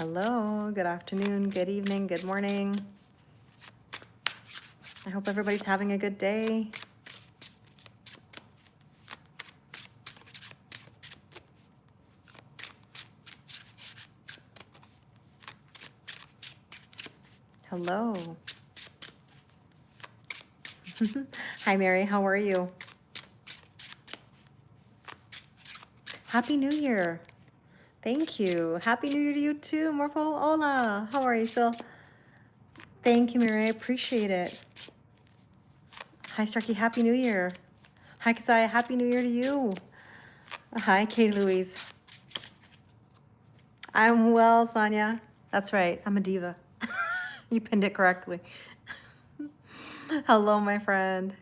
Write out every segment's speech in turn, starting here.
Hello, good afternoon, good evening, good morning. I hope everybody's having a good day. Hello. Hi, Mary, how are you? Happy New Year. Thank you. Happy New Year to you too, Morpho. Hola. How are you, Sil? Thank you, Mary. I appreciate it. Hi, Starkey. Happy New Year. Hi, Kasaya. Happy New Year to you. Hi, Katie Louise. I'm well, Sonia. That's right. I'm a diva. You pinned it correctly. Hello, my friend.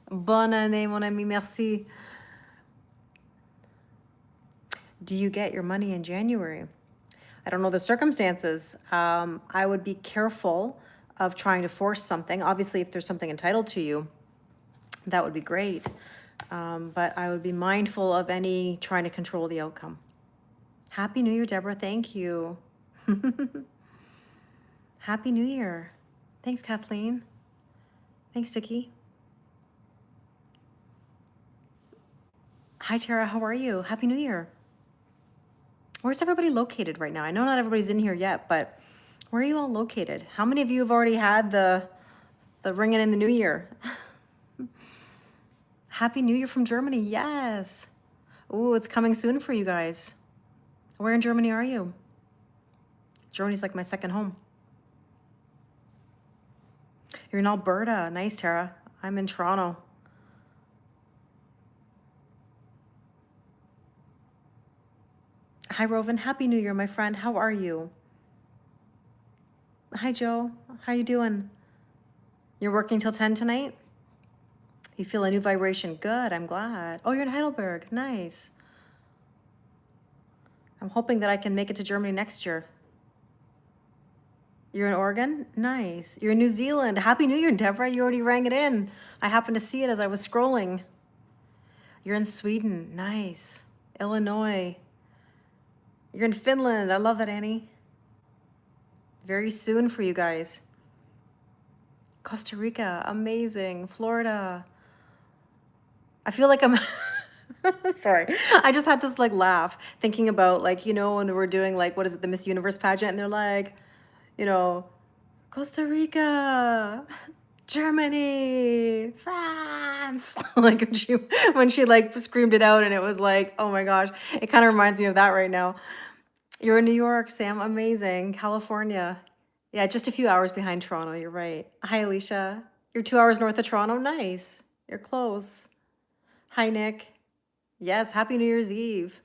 Bonne année, mon ami. Merci. Do you get your money in January? I don't know the circumstances. I would be careful of trying to force something. Obviously, if there's something entitled to you, that would be great. But I would be mindful of any trying to control the outcome. Happy New Year, Deborah. Thank you. Happy New Year. Thanks, Kathleen. Thanks, Dickie. Hi, Tara. How are you? Happy New Year. Where's everybody located right now? I know not everybody's in here yet, but where are you all located? How many of you have already had the ringing in the new year? Happy New Year from Germany. Yes. Ooh, it's coming soon for you guys. Where in Germany are you? Germany's like my second home. You're in Alberta. Nice, Tara. I'm in Toronto. Hi, Rovan. Happy New Year, my friend. How are you? Hi, Joe. How you doing? You're working till 10 tonight? You feel a new vibration. Good. I'm glad. Oh, you're in Heidelberg. Nice. I'm hoping that I can make it to Germany next year. You're in Oregon? Nice. You're in New Zealand. Happy New Year, Deborah. You already rang it in. I happened to see it as I was scrolling. You're in Sweden. Nice. Illinois. You're in Finland. I love that, Annie. Very soon for you guys. Costa Rica. Amazing. Florida. I feel like I'm... Sorry. I just had this like laugh thinking about like, you know, when we're doing like, what is it, the Miss Universe pageant, and they're like, you know, Costa Rica, Germany, France. Like when she like screamed it out, and it was like, oh my gosh, it kind of reminds me of that right now. You're in New York, Sam. Amazing. California. Yeah, just a few hours behind Toronto. You're right. Hi, Alicia. You're 2 hours north of Toronto. Nice. You're close. Hi, Nick. Yes, Happy New Year's Eve.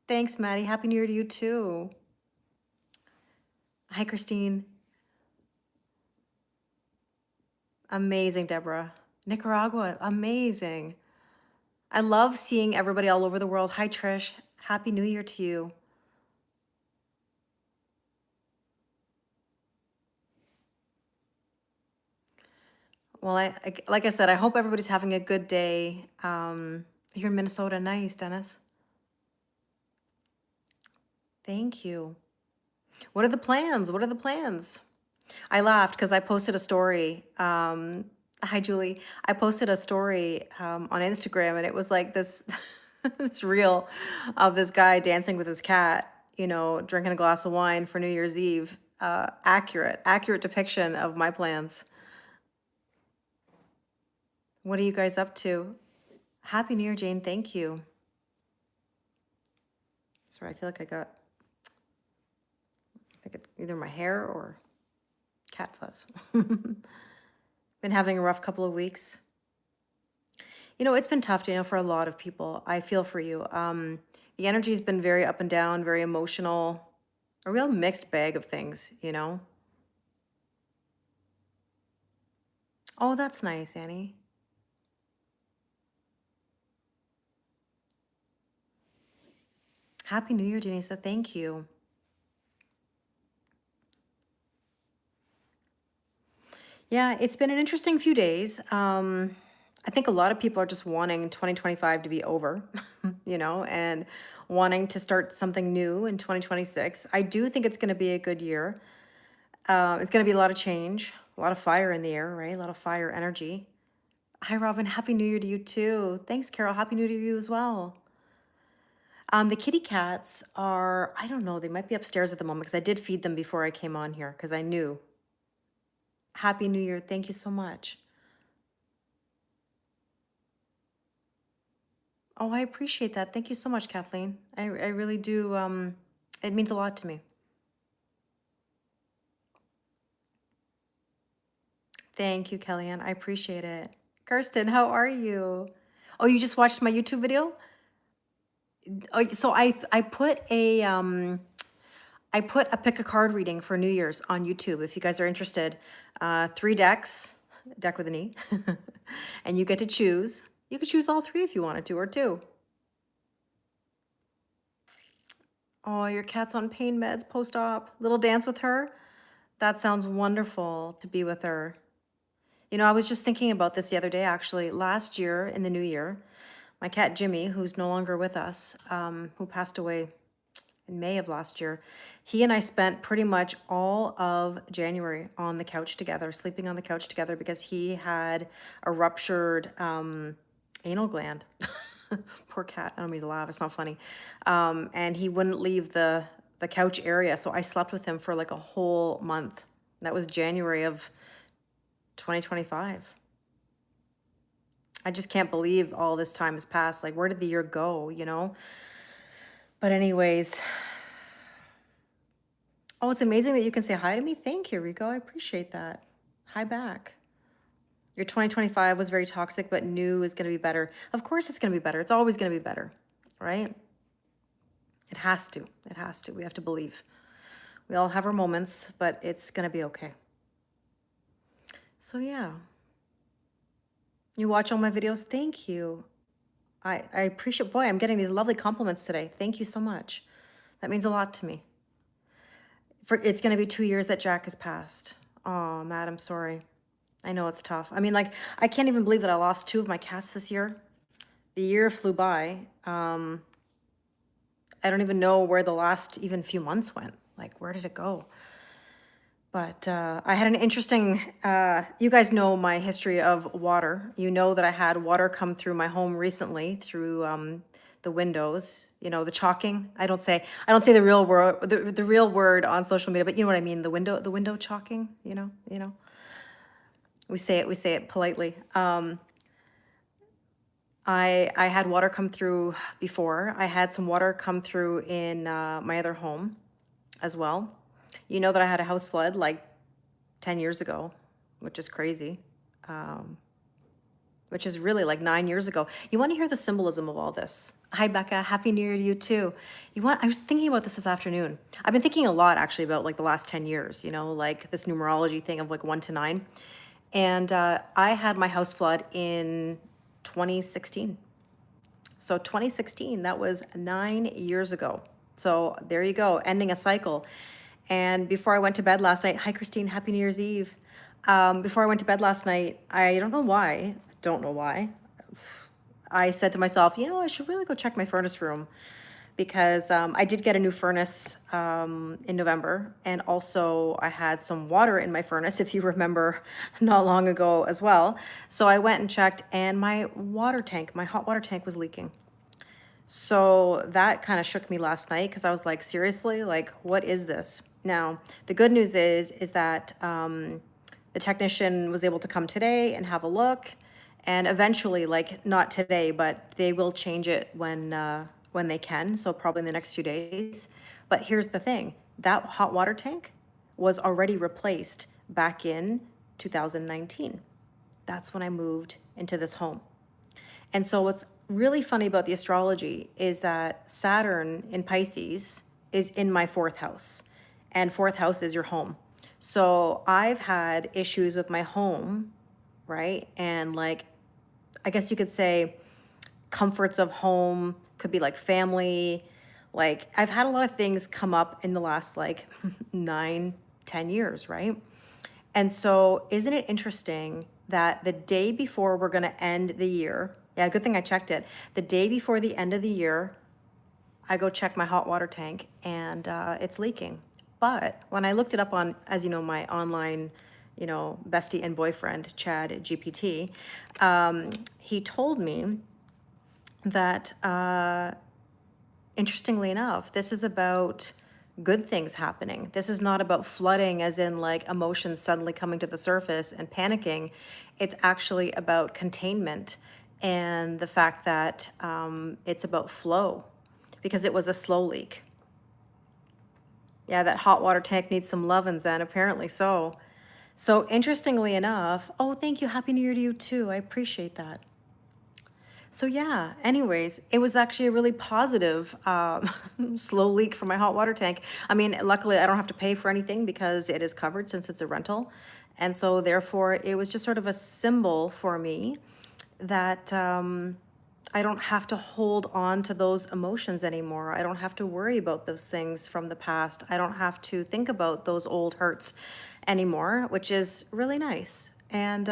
Thanks, Maddie. Happy New Year to you too. Hi, Christine. Amazing, Deborah. Nicaragua, amazing. I love seeing everybody all over the world. Hi, Trish. Happy New Year to you. Well, like I said, I hope everybody's having a good day. You're in Minnesota. Nice, Dennis. Thank you. What are the plans? What are the plans? I laughed because I posted a story. Hi, Julie. I posted a story on Instagram, and it was like this, this reel of this guy dancing with his cat, you know, drinking a glass of wine for New Year's Eve. Accurate depiction of my plans. What are you guys up to? Happy New Year, Jane. Thank you. Sorry, I feel like I think it's either my hair or cat fuzz. Been having a rough couple of weeks. You know, it's been tough, you know, for a lot of people. I feel for you. The energy's been very up and down, very emotional, a real mixed bag of things, you know? Oh, that's nice, Annie. Happy New Year, Denisa. Thank you. Yeah, it's been an interesting few days. I think a lot of people are just wanting 2025 to be over, and wanting to start something new in 2026. I do think it's going to be a good year. It's going to be a lot of change, a lot of fire in the air, right? A lot of fire energy. Hi, Robin. Happy New Year to you too. Thanks, Carol. Happy New Year to you as well. The kitty cats are, I don't know, they might be upstairs at the moment because I did feed them before I came on here because I knew. Happy New Year. Thank you so much. Oh, I appreciate that. Thank you so much, Kathleen. I really do. It means a lot to me. Thank you, Kellyanne. I appreciate it. Kirsten, how are you? Oh, you just watched my YouTube video? Oh, so I put a pick a card reading for New Year's on YouTube if you guys are interested. 3 decks, deck with an E, and you get to choose. You could choose all 3 if you wanted to, or 2. Oh, your cat's on pain meds post-op. Little dance with her. That sounds wonderful to be with her. I was just thinking about this the other day, actually. Last year in the new year, my cat Jimmy, who's no longer with us, who passed away in May of last year, he and I spent pretty much all of January on the couch together, sleeping on the couch together because he had a ruptured anal gland. Poor cat. I don't mean to laugh. It's not funny. And he wouldn't leave the couch area. So I slept with him for like a whole month. That was January of 2025. I just can't believe all this time has passed. Like, where did the year go, But anyways, oh, it's amazing that you can say hi to me. Thank you, Rico. I appreciate that. Hi back. Your 2025 was very toxic, but new is going to be better. Of course it's going to be better. It's always going to be better, right? It has to. It has to. We have to believe. We all have our moments, but it's going to be okay. So yeah. You watch all my videos? Thank you. I appreciate, boy, I'm getting these lovely compliments today. Thank you so much. That means a lot to me. It's going to be 2 years that Jack has passed. Oh, Matt, I'm sorry. I know it's tough. I mean, like, I can't even believe that I lost 2 of my cats this year. The year flew by. I don't even know where the last even few months went. Like, where did it go? But I had an interesting, you guys know my history of water. You know that I had water come through my home recently through the windows, the chalking. I don't say the real word, the real word on social media, but you know what I mean, the window chalking, We say it politely. I had water come through before. I had some water come through in my other home as well. You know that I had a house flood like 10 years ago, which is crazy, which is really like 9 years ago. You want to hear the symbolism of all this? Hi, Becca. Happy New Year to you too. I was thinking about this afternoon. I've been thinking a lot actually about like the last 10 years, like this numerology thing of like 1 to 9. And I had my house flood in 2016. So 2016, that was 9 years ago. So there you go, ending a cycle. And before I went to bed last night, hi Christine, Happy New Year's Eve. Before I went to bed last night, I don't know why, I said to myself, I should really go check my furnace room because I did get a new furnace in November. And also I had some water in my furnace, if you remember, not long ago as well. So I went and checked and my hot water tank was leaking. So that kind of shook me last night because I was like, seriously, like, what is this? Now, the good news is that the technician was able to come today and have a look. And eventually, like, not today, but they will change it when they can. So probably in the next few days. But here's the thing. That hot water tank was already replaced back in 2019. That's when I moved into this home. And so what's really funny about the astrology is that Saturn in Pisces is in my 4th house, and 4th house is your home. So I've had issues with my home, right? And like, I guess you could say comforts of home could be like family. Like I've had a lot of things come up in the last like 9-10 years, right? And so isn't it interesting that the day before we're going to end the year, yeah, good thing I checked it. The day before the end of the year, I go check my hot water tank and it's leaking. But when I looked it up on, as you know, my online, bestie and boyfriend, Chad GPT, he told me that, interestingly enough, this is about good things happening. This is not about flooding, as in like emotions suddenly coming to the surface and panicking. It's actually about containment and the fact that it's about flow, because it was a slow leak. Yeah, that hot water tank needs some lovin', Zen, apparently so. So interestingly enough, oh, thank you. Happy New Year to you too. I appreciate that. So yeah, anyways, it was actually a really positive slow leak for my hot water tank. I mean, luckily I don't have to pay for anything because it is covered since it's a rental. And so therefore it was just sort of a symbol for me that I don't have to hold on to those emotions anymore. I don't have to worry about those things from the past. I don't have to think about those old hurts anymore, which is really nice. And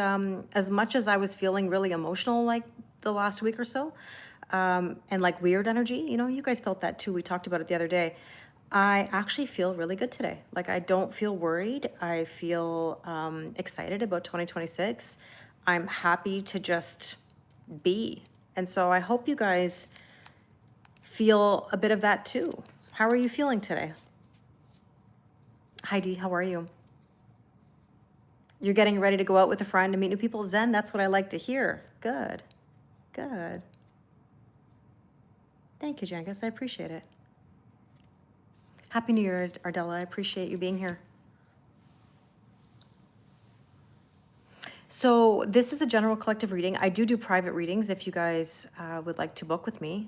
as much as I was feeling really emotional like the last week or so, and like weird energy, you guys felt that too. We talked about it the other day. I actually feel really good today. Like, I don't feel worried. I feel excited about 2026. I'm happy to just be. And so I hope you guys feel a bit of that too. How are you feeling today? Heidi, how are you? You're getting ready to go out with a friend and meet new people? Zen, that's what I like to hear. Good, good. Thank you, Jangus. I appreciate it. Happy New Year, Ardella. I appreciate you being here. So this is a general collective reading. I do private readings if you guys would like to book with me.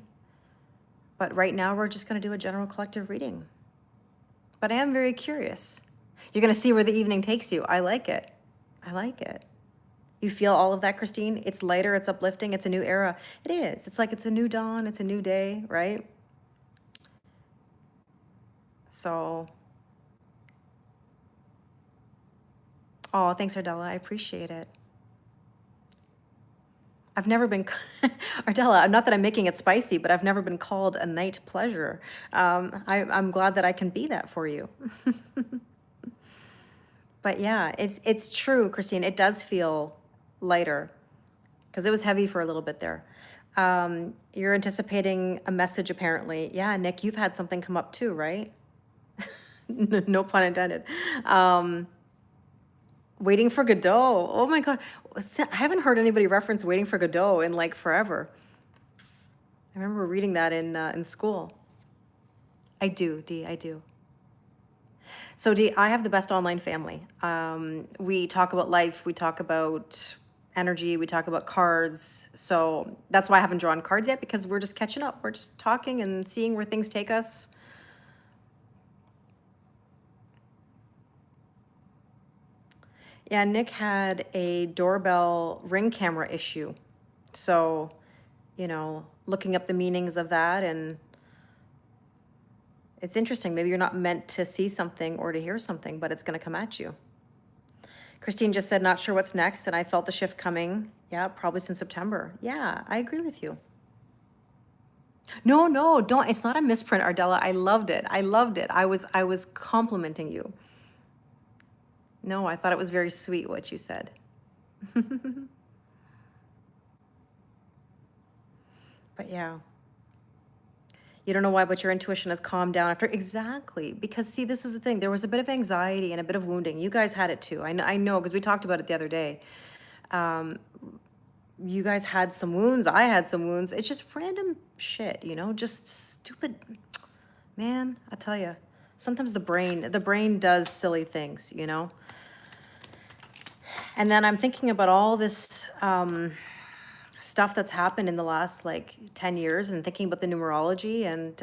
But right now we're just going to do a general collective reading. But I am very curious. You're going to see where the evening takes you. I like it. I like it. You feel all of that, Christine? It's lighter, it's uplifting, it's a new era. It is. It's like it's a new dawn, it's a new day, right? So, oh, thanks, Ardella. I appreciate it. I've never been, Ardella, not that I'm making it spicy, but I've never been called a night pleasure. I'm glad that I can be that for you. But yeah, it's true, Christine. It does feel lighter because it was heavy for a little bit there. You're anticipating a message, apparently. Yeah, Nick, you've had something come up too, right? No pun intended. Waiting for Godot. Oh my God. I haven't heard anybody reference Waiting for Godot in like forever. I remember reading that in school. I do, Dee, I do. So Dee, I have the best online family. We talk about life, we talk about energy, we talk about cards. So that's why I haven't drawn cards yet, because we're just catching up. We're just talking and seeing where things take us. Yeah, Nick had a doorbell Ring camera issue. So, looking up the meanings of that, and it's interesting. Maybe you're not meant to see something or to hear something, but it's going to come at you. Christine just said, not sure what's next, and I felt the shift coming. Yeah, probably since September. Yeah, I agree with you. No, don't. It's not a misprint, Ardella. I loved it. I loved it. I was complimenting you. No, I thought it was very sweet what you said. But yeah. You don't know why, but your intuition has calmed down after. Exactly. Because see, this is the thing. There was a bit of anxiety and a bit of wounding. You guys had it too. I know, because we talked about it the other day. You guys had some wounds. I had some wounds. It's just random shit, just stupid. Man, I tell you, sometimes the brain does silly things, And then I'm thinking about all this stuff that's happened in the last like 10 years and thinking about the numerology, and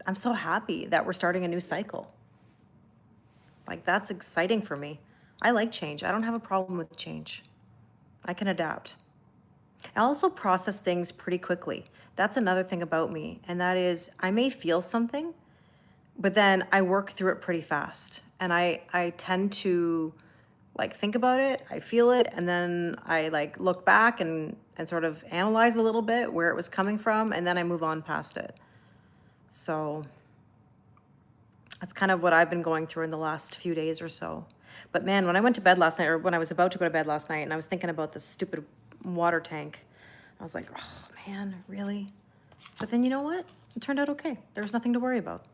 I'm so happy that we're starting a new cycle. Like, that's exciting for me. I like change. I don't have a problem with change. I can adapt. I also process things pretty quickly. That's another thing about me, and that is I may feel something, but then I work through it pretty fast. And I tend to like think about it, I feel it, and then I like look back and sort of analyze a little bit where it was coming from, and then I move on past it. So that's kind of what I've been going through in the last few days or so. But man, when I went to bed last night, or when I was about to go to bed last night, and I was thinking about this stupid water tank, I was like, oh man, really? But then you know what? It turned out okay. There was nothing to worry about.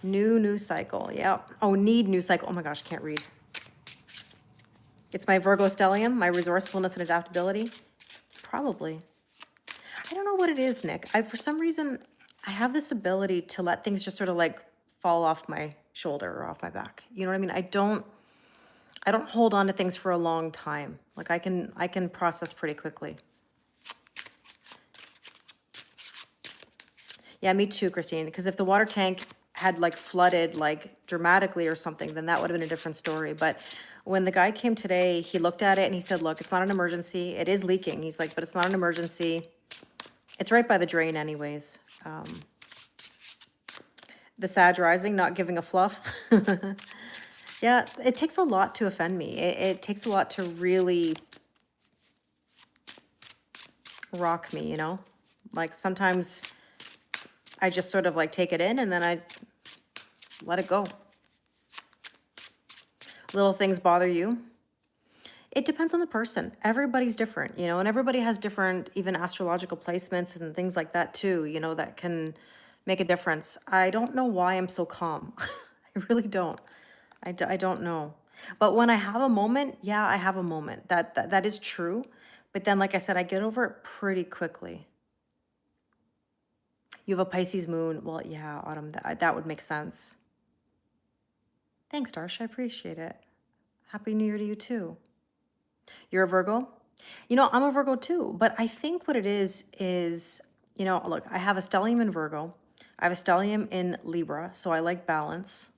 New cycle. Yeah. Oh, need new cycle. Oh my gosh, can't read. It's my Virgo stellium, my resourcefulness and adaptability. Probably. I don't know what it is, Nick. For some reason, I have this ability to let things just sort of like fall off my shoulder or off my back. You know what I mean? I don't hold on to things for a long time. Like I can process pretty quickly. Yeah, me too, Christine. Because if the water tank had like flooded like dramatically or something, then that would have been a different story. But when the guy came today, he looked at it and he said, look, it's not an emergency. It is leaking. He's like, but it's not an emergency. It's right by the drain anyways. The Sag rising, not giving a fluff. Yeah, it takes a lot to offend me. It takes a lot to really rock me, you know? Like sometimes I just sort of like take it in and then I let it go. Little things bother you. It depends on the person. Everybody's different, you know, and everybody has different even astrological placements and things like that too, you know, that can make a difference. I don't know why I'm so calm. I really don't. I don't know. But when I have a moment, yeah, I have a moment. That is true. But then, like I said, I get over it pretty quickly. You have a Pisces moon. Well, yeah, Autumn, that would make sense. Thanks, Darsh. I appreciate it. Happy New Year to you too. You're a Virgo? You know, I'm a Virgo too, but I think what it is, you know, look, I have a stellium in Virgo. I have a stellium in Libra, so I like balance.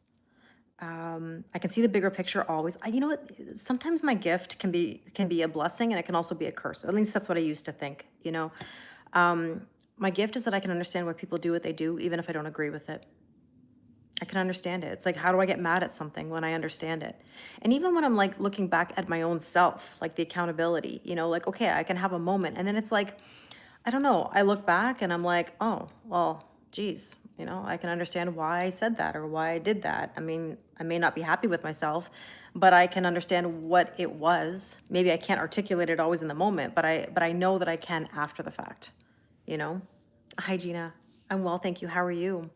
I can see the bigger picture always. You know what? Sometimes my gift can be a blessing and it can also be a curse. At least that's what I used to think, you know. My gift is that I can understand why people do what they do, even if I don't agree with it. I can understand it. It's like, how do I get mad at something when I understand it? And even when I'm like looking back at my own self, like the accountability, you know, like, okay, I can have a moment. And then it's like, I don't know. I look back and I'm like, oh, well, geez, you know, I can understand why I said that or why I did that. I mean, I may not be happy with myself, but I can understand what it was. Maybe I can't articulate it always in the moment, but I know that I can after the fact, you know? Hi, Gina. I'm well, thank you. How are you?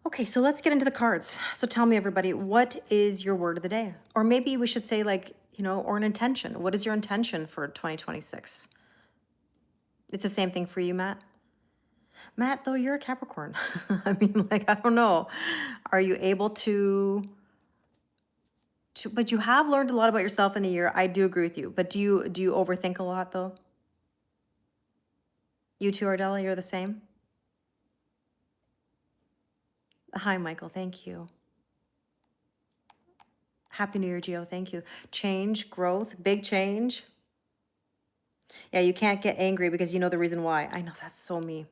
Okay, so let's get into the cards. So tell me, everybody, what is your word of the day? Or maybe we should say, like, you know, or an intention. What is your intention for 2026? It's the same thing for you, Matt. Matt, though, you're a Capricorn. I mean, like, I don't know. Are you able to, but you have learned a lot about yourself in a year. I do agree with you. But do you overthink a lot, though? You too, Ardella, you're the same? Hi, Michael. Thank you. Happy New Year, Gio. Thank you. Change, growth, big change. Yeah, you can't get angry because you know the reason why. I know, that's so me.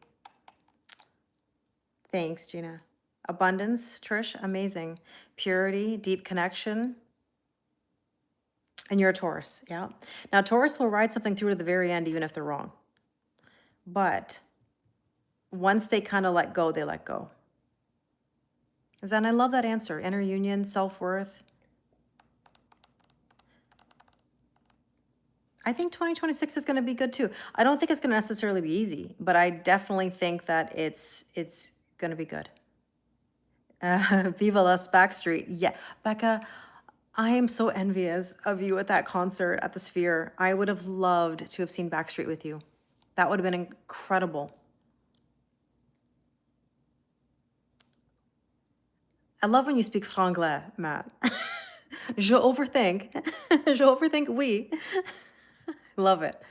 Thanks, Gina. Abundance, Trish, amazing. Purity, deep connection. And you're a Taurus, yeah. Now, Taurus will ride something through to the very end, even if they're wrong. But once they kind of let go, they let go. And I love that answer. Inner union, self-worth. I think 2026 is going to be good too. I don't think it's going to necessarily be easy, but I definitely think that it's going to be good. Viva Las Backstreet. Yeah, Becca, I am so envious of you at that concert at the Sphere. I would have loved to have seen Backstreet with you. That would have been incredible. I love when you speak franglais, Matt. Je overthink. Je overthink, oui. Love it.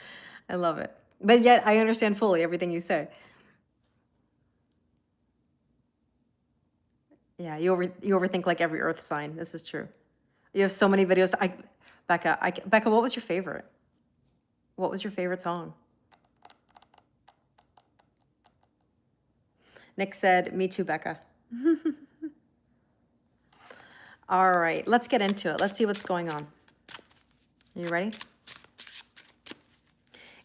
I love it. But yet I understand fully everything you say. Yeah, you overthink like every earth sign. This is true. You have so many videos. Becca, what was your favorite? What was your favorite song? Nick said, me too, Becca. All right, let's get into it. Let's see what's going on. You ready?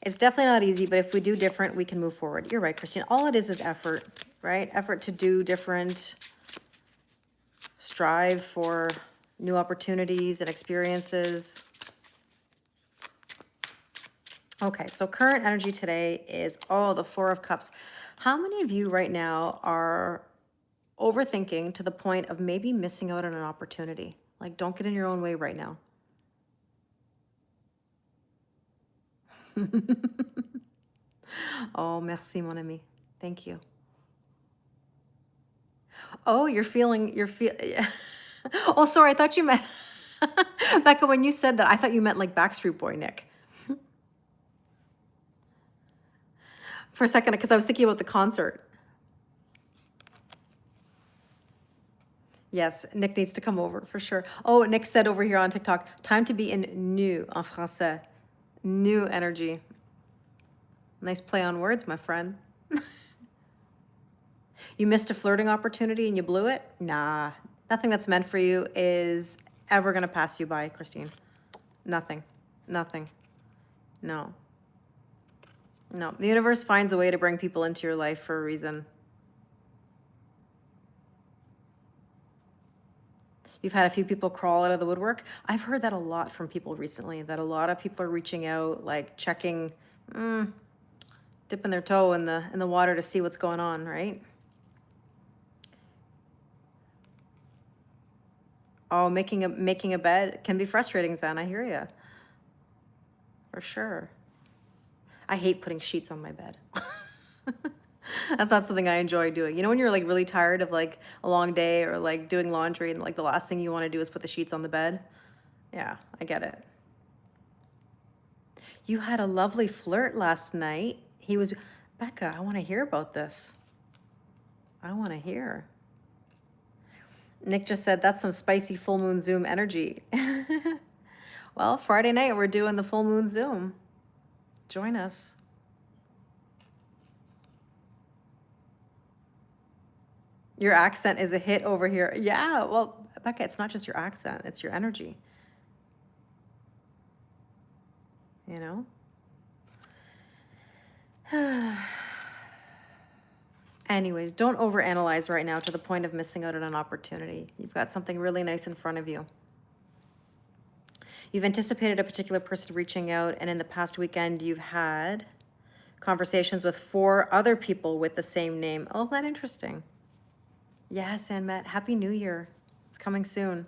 It's definitely not easy, but if we do different, we can move forward. You're right, Christine. All it is effort, right? Effort to do different, strive for new opportunities and experiences. Okay, so current energy today is, oh, the Four of Cups. How many of you right now are overthinking to the point of maybe missing out on an opportunity? Like, don't get in your own way right now. Oh, merci, mon ami. Thank you. Oh, Oh, sorry, I thought you meant, Becca, when you said that, I thought you meant like Backstreet Boy Nick. For a second, because I was thinking about the concert. Yes, Nick needs to come over for sure. Oh, Nick said over here on TikTok, time to be in new, en français. New energy. Nice play on words, my friend. You missed a flirting opportunity and you blew it? Nah, nothing that's meant for you is ever going to pass you by, Christine. Nothing. Nothing. No. No. The universe finds a way to bring people into your life for a reason. You've had a few people crawl out of the woodwork. I've heard that a lot from people recently, that a lot of people are reaching out, like checking, dipping their toe in the water to see what's going on, right? Oh, making a bed can be frustrating, Zan. I hear you. For sure. I hate putting sheets on my bed. That's not something I enjoy doing. You know when you're like really tired of like a long day or like doing laundry and like the last thing you want to do is put the sheets on the bed? Yeah, I get it. You had a lovely flirt last night. Becca, I want to hear about this. I want to hear. Nick just said that's some spicy full moon Zoom energy. Well, Friday night we're doing the full moon Zoom. Join us. Your accent is a hit over here. Yeah, well, Becca, it's not just your accent, it's your energy. You know? Anyways, don't overanalyze right now to the point of missing out on an opportunity. You've got something really nice in front of you. You've anticipated a particular person reaching out, and in the past weekend, you've had conversations with 4 other people with the same name. Oh, isn't that interesting? Yes, and Matt, Happy New Year. It's coming soon.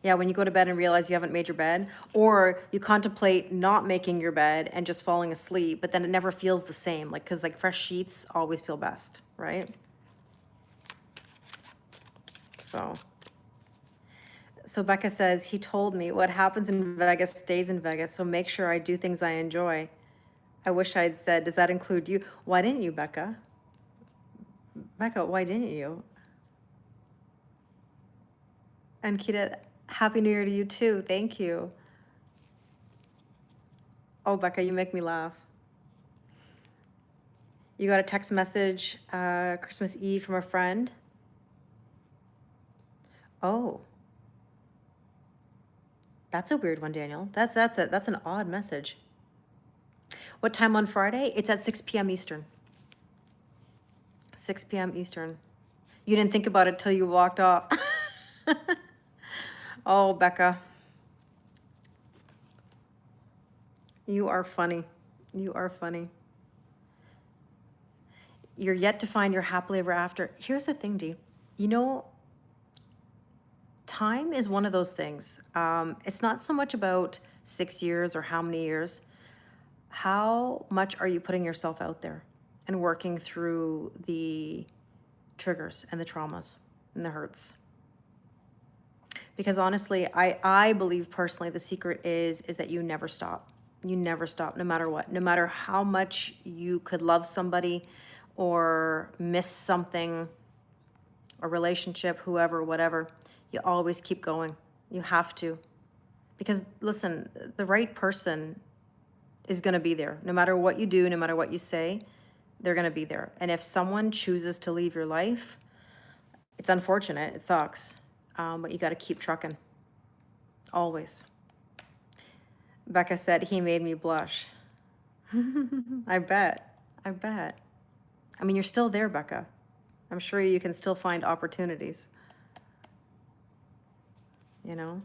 Yeah, when you go to bed and realize you haven't made your bed, or you contemplate not making your bed and just falling asleep, but then it never feels the same. Like, because like fresh sheets always feel best, right? So Becca says, he told me what happens in Vegas stays in Vegas, so make sure I do things I enjoy. I wish I'd said, does that include you? Why didn't you, Becca? Becca, why didn't you? And Kita, Happy New Year to you too. Thank you. Oh, Becca, you make me laugh. You got a text message Christmas Eve from a friend? Oh. That's a weird one, Daniel. That's an odd message. What time on Friday? It's at 6 p.m. Eastern. 6 p.m. Eastern. You didn't think about it till you walked off. Oh, Becca. You are funny. You are funny. You're yet to find your happily ever after. Here's the thing, Dee. You know, time is one of those things. It's not so much about 6 years or how many years. How much are you putting yourself out there and working through the triggers and the traumas and the hurts? Because honestly, I believe personally the secret is that you never stop. You never stop, no matter what. No matter how much you could love somebody or miss something, a relationship, whoever, whatever, you always keep going. You have to. Because listen, the right person is going to be there. No matter what you do, no matter what you say, They're going to be there. And if someone chooses to leave your life, it's unfortunate. It sucks. But you got to keep trucking. Always. Becca said, he made me blush. I bet. I bet. I mean, you're still there, Becca. I'm sure you can still find opportunities. You know?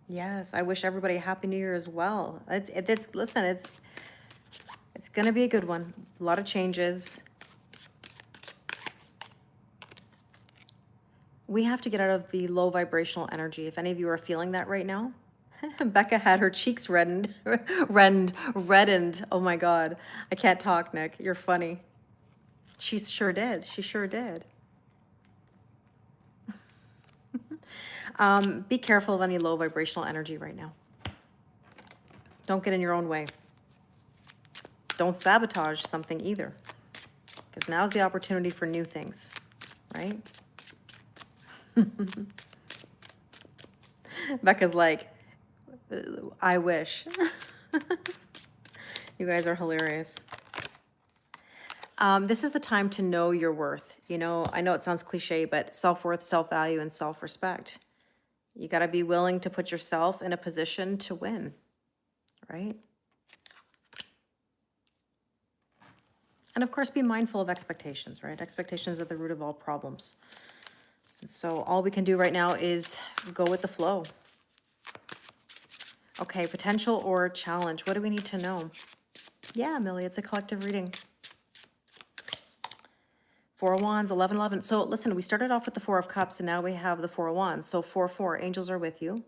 Yes, I wish everybody a happy new year as well. Listen, it's gonna be a good one. A lot of changes. We have to get out of the low vibrational energy. If any of you are feeling that right now, Becca had her cheeks reddened. Reddened. Oh my God. I can't talk, Nick. You're funny. She sure did. She sure did. Be careful of any low vibrational energy right now. Don't get in your own way. Don't sabotage something either, because now's the opportunity for new things, right? Becca's like, I wish. You guys are hilarious. This is the time to know your worth. You know, I know it sounds cliche, but self-worth, self-value, and self-respect. You got to be willing to put yourself in a position to win, right? And of course, be mindful of expectations, right? Expectations are the root of all problems. And so all we can do right now is go with the flow. Okay, potential or challenge. What do we need to know? Yeah, Millie, it's a collective reading. Four of Wands, 11-11. So listen, we started off with the Four of Cups, and now we have the Four of Wands. So 4-4, angels are with you.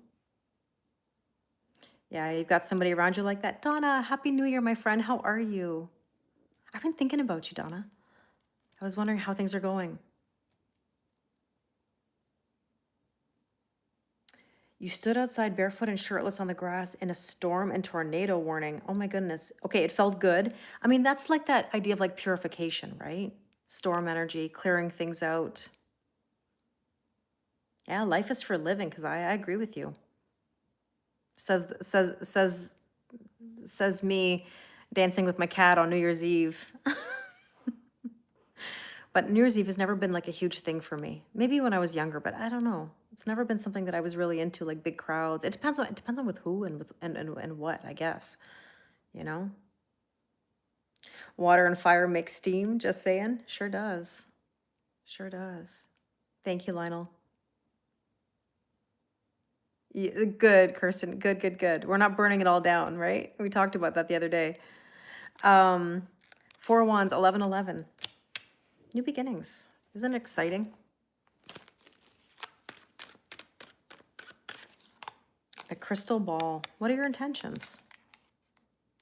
Yeah, you've got somebody around you like that. Donna, Happy New Year, my friend. How are you? I've been thinking about you, Donna. I was wondering how things are going. You stood outside barefoot and shirtless on the grass in a storm and tornado warning. Oh my goodness. Okay, it felt good. I mean, that's like that idea of like purification, right? Storm energy, clearing things out. Yeah, life is for living, because I agree with you. Says me dancing with my cat on New Year's Eve. But New Year's Eve has never been like a huge thing for me. Maybe when I was younger, but I don't know. It's never been something that I was really into, like big crowds. It depends on with who and with and what, I guess. You know? Water and fire make steam, just saying. Sure does. Sure does. Thank you, Lionel. Yeah, good, Kirsten. Good, good, good. We're not burning it all down, right? We talked about that the other day. Four of Wands, 11-11. New beginnings. Isn't it exciting? A crystal ball. What are your intentions?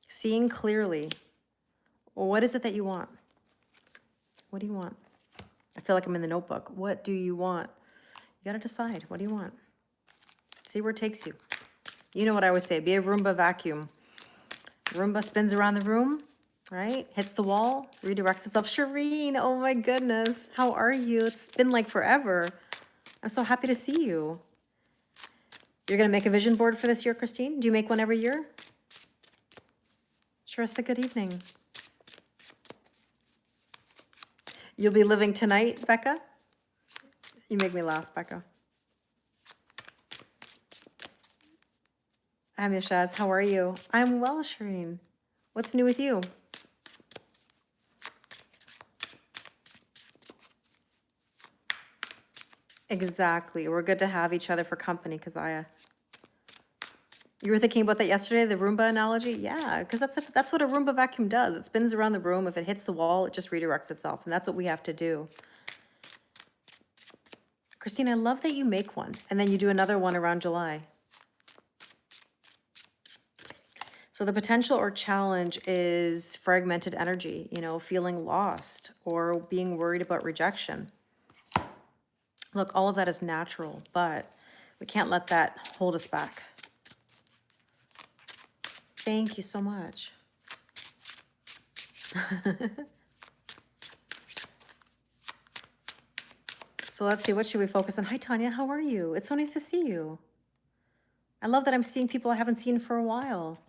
Seeing clearly. What is it that you want? What do you want? I feel like I'm in the Notebook. What do you want? You got to decide. What do you want? See where it takes you. You know what I always say. Be a Roomba vacuum. Roomba spins around the room, right? Hits the wall, redirects itself. Shireen, oh my goodness. How are you? It's been like forever. I'm so happy to see you. You're going to make a vision board for this year, Christine? Do you make one every year? Sharissa, good evening. You'll be living tonight, Becca? You make me laugh, Becca. Hi, Mishaz. How are you? I'm well, Shireen. What's new with you? Exactly. We're good to have each other for company, Kazaya. You were thinking about that yesterday, the Roomba analogy? Yeah, because that's what a Roomba vacuum does. It spins around the room. If it hits the wall, it just redirects itself, and that's what we have to do. Christine, I love that you make one, and then you do another one around July. So the potential or challenge is fragmented energy, you know, feeling lost or being worried about rejection. Look, all of that is natural, but we can't let that hold us back. Thank you so much. So let's see, what should we focus on? Hi, Tanya, how are you? It's so nice to see you. I love that I'm seeing people I haven't seen for a while.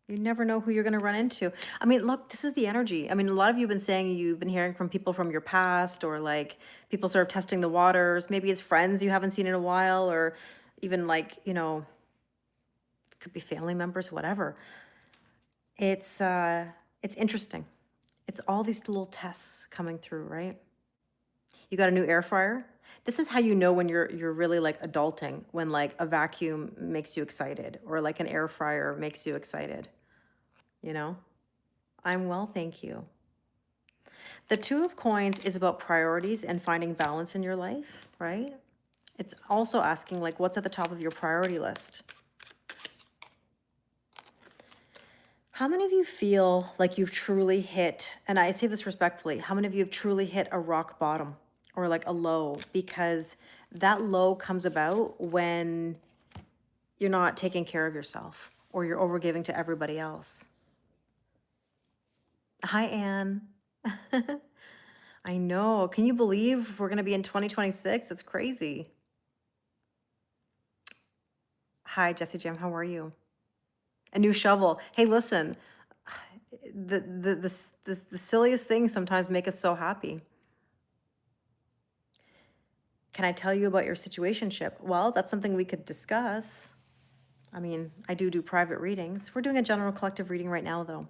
You never know who you're going to run into. I mean, look, this is the energy. I mean, a lot of you have been saying you've been hearing from people from your past, or like people sort of testing the waters. Maybe it's friends you haven't seen in a while, or even like, it could be family members, whatever. It's interesting. It's all these little tests coming through, right? You got a new air fryer. This is how you know when you're really like adulting, when like a vacuum makes you excited, or like an air fryer makes you excited, you know? I'm well, thank you. The Two of Coins is about priorities and finding balance in your life, right? It's also asking like what's at the top of your priority list. How many of you feel like you've truly hit, and I say this respectfully, how many of you have truly hit a rock bottom or like a low? Because that low comes about when you're not taking care of yourself or you're overgiving to everybody else. Hi, Anne. I know. Can you believe we're going to be in 2026? It's crazy. Hi, Jessie Jim. How are you? A new shovel. Hey, listen, the silliest things sometimes make us so happy. Can I tell you about your situationship? Well, that's something we could discuss. I mean, I do private readings. We're doing a general collective reading right now, though.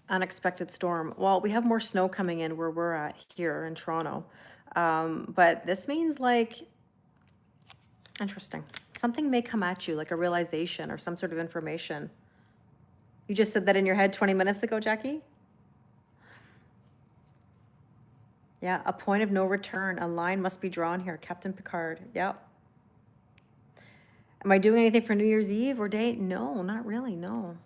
Unexpected storm. Well, we have more snow coming in where we're at here in Toronto. But this means like, interesting. Something may come at you, like a realization or some sort of information. You just said that in your head 20 minutes ago, Jackie? Yeah, a point of no return. A line must be drawn here. Captain Picard. Yep. Am I doing anything for New Year's Eve or date? No, not really, no.